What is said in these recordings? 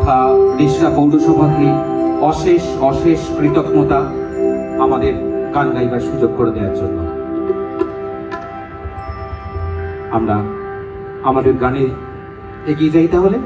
তথা রিষড়া পৌরসভাকে অশেষ অশেষ কৃতজ্ঞতা আমাদের গান গাইবার সুযোগ করে দেওয়ার জন্য। আমরা আমাদের গানে এগিয়ে যাই তাহলে।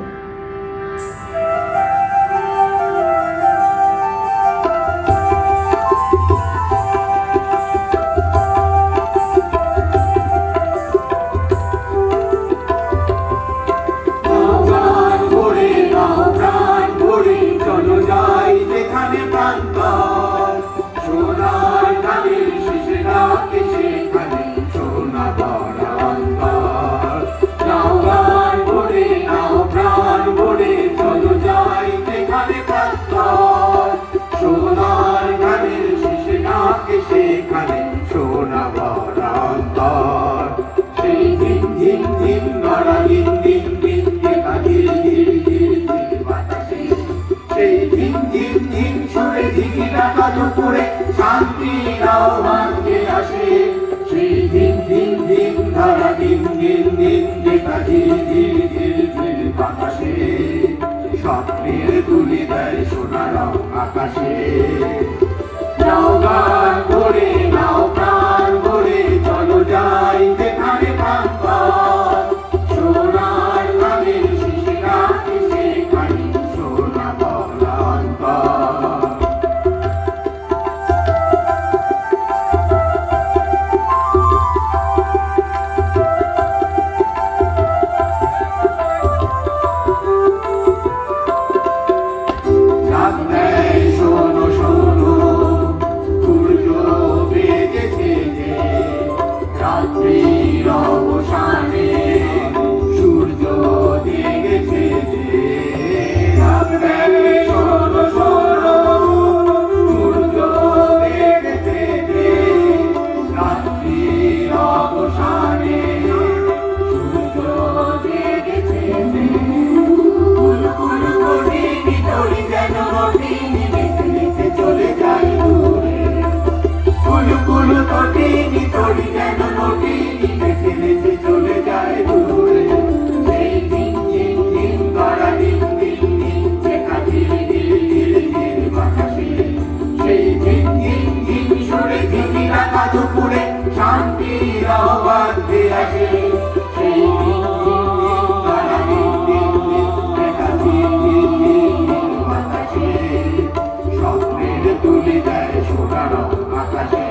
শান্তির আহ্বান কে আসে, সেই দিন দিন দিন ধারা দিন দিন দিন দেখা ধীর ধীর ধীর ধীর বাতাসে, স্বপ্নের তুলি দেয় সোনার আকাশে। নাও গান ভরে নাও প্রাণ ভরে চলো যাই যেখানে প্রাণ পায়, সোনার গানের শিশিরা সেখানে সোনা বলান্তর। শান্তির আহ্বান কে আসে, সেই দিন দিন দিন তারা দিন দিন দিন দেখা দিন দিন দিন দিন বাতাসে, স্বপ্নের তুলি দেয় সোনার আকাশে।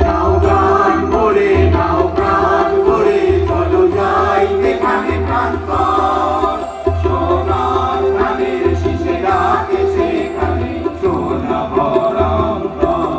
নাও গান ভরে নাও প্রাণ ভরে চলো যাই যেখানে প্রাণ পায়, সোনার গানের শিশে ডাকে সেখানে সোনা বরান্তর।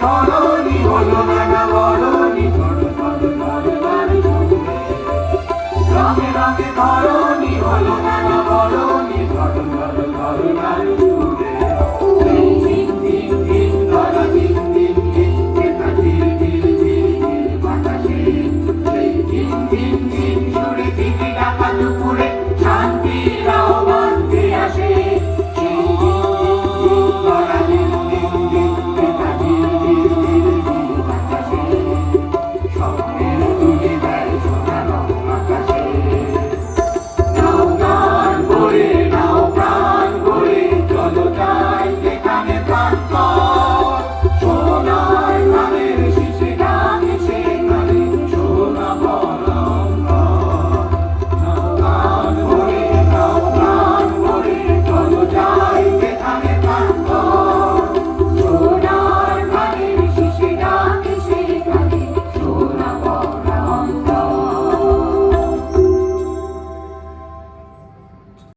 ধরণী হলো না